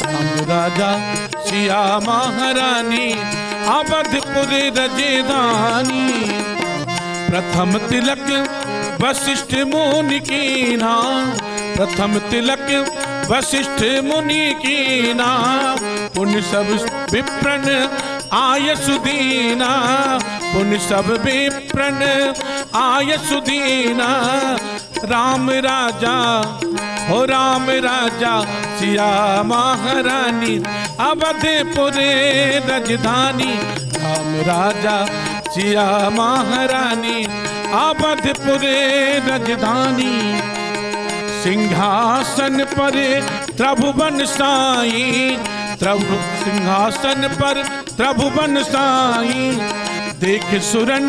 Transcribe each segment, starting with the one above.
राम राजा सिया महारानी अवधपुर रजधानी। प्रथम तिलक वशिष्ठ मुनि की ना, प्रथम तिलक वशिष्ठ मुनि की ना। पुण्य सब विप्रन आय सुदीना, पुण्य सब विप्रन आय सुदीना। राम राजा हो राम राजा सिया महारानी अवधपुर रजधानी। राम राजा सिया महारानी अवधपुर रजधानी। सिंहासन पर त्रिभुवन साई, सिंहासन पर त्रिभुवन साई। देख सुरन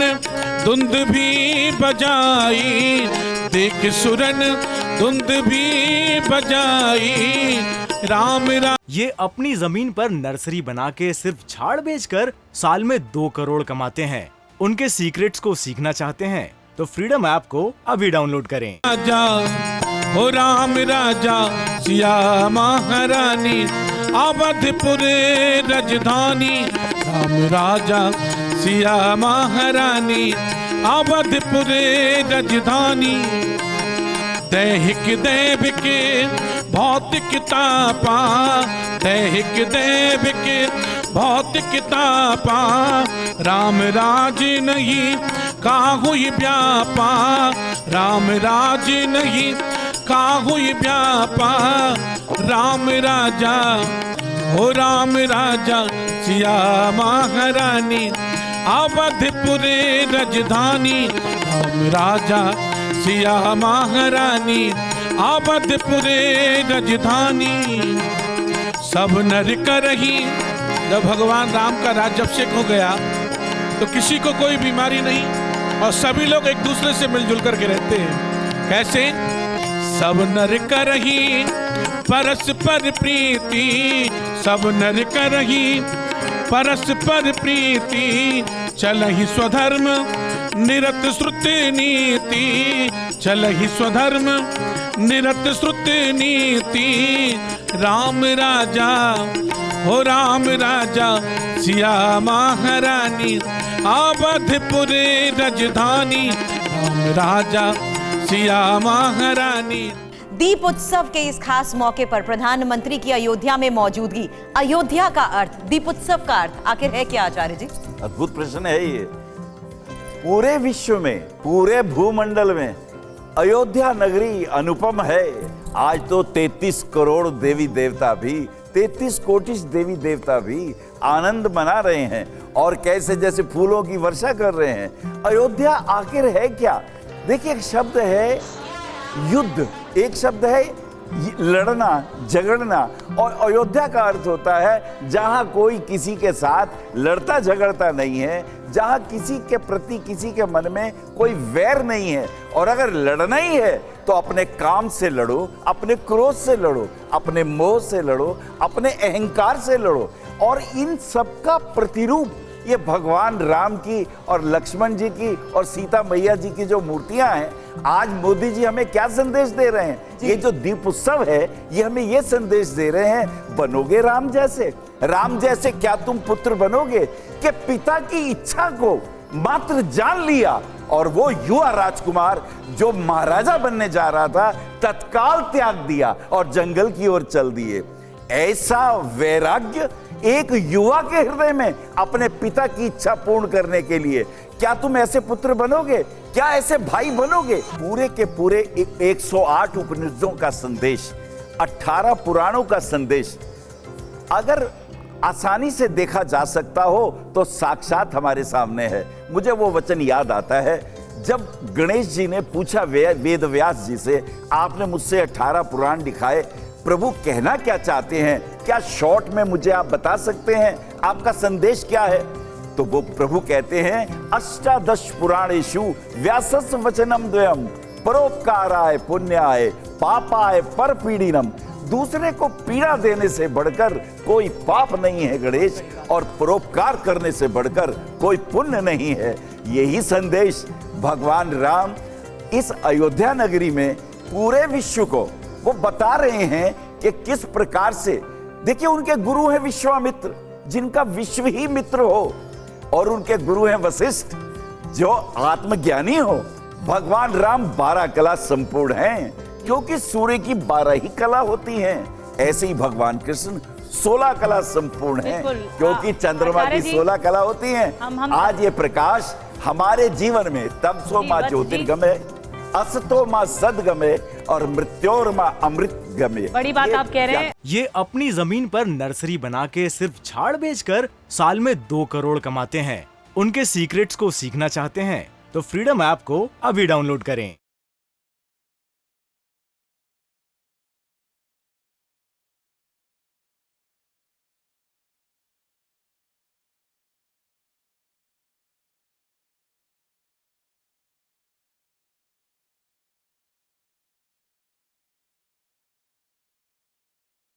धुंध भी बजाई, देख सुरन धुंध भी बजाई। राम राम। ये अपनी जमीन पर नर्सरी बना के सिर्फ झाड़ बेचकर साल में 2 करोड़ कमाते हैं। उनके सीक्रेट्स को सीखना चाहते हैं तो फ्रीडम ऐप को अभी डाउनलोड करें। राजा हो राम राजा सिया महारानी अवधपुर रजधानी। राम राजा सिया महारानी अवधपुर रजधानी। दैहिक दैविक भौतिक तापा, दैहिक दैविक भौतिक तापा। राम राज नहीं काहू व्यापा, राम राज नहीं काहू व्यापा। राम राजा हो राम राजा सिया महारानी अवधपुर रजधानी। राम राजा सिया महारानी अवधपुर रजधानी। सब नर करही, जब भगवान राम का राज्याभिषेक हो गया तो किसी को कोई बीमारी नहीं और सभी लोग एक दूसरे से मिलजुल करके रहते हैं। कैसे? सब नर करही परस्पर प्रीति, सब नर करही परस्पर प्रीति। चलहि स्वधर्म निरत श्रुति नीति, चलहि स्वधर्म निरत श्रुति नीति। राम राजा हो राम राजा सिया महारानी अवधपुर रजधानी। राम राजा सिया महारानी। दीप उत्सव के इस खास मौके पर प्रधानमंत्री की अयोध्या में मौजूदगी। अयोध्या का अर्थ, दीप उत्सव का अर्थ आखिर है क्या आचार्य जी? अद्भुत प्रश्न है ये। पूरे विश्व में, पूरे भूमंडल में अयोध्या नगरी अनुपम है। आज तो 33 करोड़ देवी देवता भी, 33 कोटि देवी देवता भी आनंद मना रहे हैं और कैसे जैसे फूलों की वर्षा कर रहे हैं। अयोध्या आखिर है क्या? देखिए, एक शब्द है युद्ध, एक शब्द है लड़ना, झगड़ना, और अयोध्या का अर्थ होता है जहां कोई किसी के साथ लड़ता झगड़ता नहीं है, जहां किसी के प्रति किसी के मन में कोई वैर नहीं है। और अगर लड़ना ही है तो अपने काम से लड़ो, अपने क्रोध से लड़ो, अपने मोह से लड़ो, अपने अहंकार से लड़ो। और इन सब का प्रतिरूप ये भगवान राम की और लक्ष्मण जी की और सीता मैया जी की जो मूर्तियां हैं। आज मोदी जी हमें क्या संदेश दे रहे हैं? ये जो दीप उत्सव है ये हमें ये संदेश दे रहे हैं, बनोगे राम जैसे। राम जैसे क्या तुम पुत्र बनोगे? कि पिता की इच्छा को मात्र जान लिया और वो युवा राजकुमार जो महाराजा बनने जा रहा था तत्काल त्याग दिया और जंगल की ओर चल दिए। ऐसा वैराग्य एक युवा के हृदय में अपने पिता की इच्छा पूर्ण करने के लिए, क्या तुम ऐसे पुत्र बनोगे? क्या ऐसे भाई बनोगे? पूरे के पूरे 108 उपनिषदों का संदेश, 18 पुराणों का संदेश अगर आसानी से देखा जा सकता हो तो साक्षात हमारे सामने है। मुझे वो वचन याद आता है जब गणेश जी ने पूछा वेद व्यास जी से, आपने मुझसे 18 पुराण दिखाए, प्रभु कहना क्या चाहते हैं? क्या शॉर्ट में मुझे आप बता सकते हैं आपका संदेश क्या है? तो वो प्रभु कहते हैं, अष्टादश पुराणेषु व्यासस्य वचनम द्वयम परोपकाराय पुण्याय पापाय परपीड़िनम। दूसरे को पीड़ा देने से बढ़कर कोई पाप नहीं है गणेश, और परोपकार करने से बढ़कर कोई पुण्य नहीं है। यही संदेश भगवान राम इस अयोध्या नगरी में पूरे विश्व को वो बता रहे हैं कि किस प्रकार से देखिए, उनके गुरु हैं विश्वामित्र, जिनका विश्व ही मित्र हो, और उनके गुरु हैं वशिष्ठ, जो आत्मज्ञानी हो। भगवान राम 12 कला संपूर्ण हैं, क्योंकि सूर्य की 12 ही कला होती हैं। ऐसे ही भगवान कृष्ण 16 कला संपूर्ण हैं, क्योंकि चंद्रमा की 16 कला होती हैं। आज ये प्रकाश हमारे जीवन में तमसो ज्योतिर्गमय, असतो मां सदगमय और मृत्योर्मा अमृत गमय। बड़ी बात आप कह रहे हैं। ये अपनी जमीन पर नर्सरी बना के सिर्फ झाड़ बेचकर साल में 2 करोड़ कमाते हैं। उनके सीक्रेट्स को सीखना चाहते हैं तो फ्रीडम ऐप को अभी डाउनलोड करें।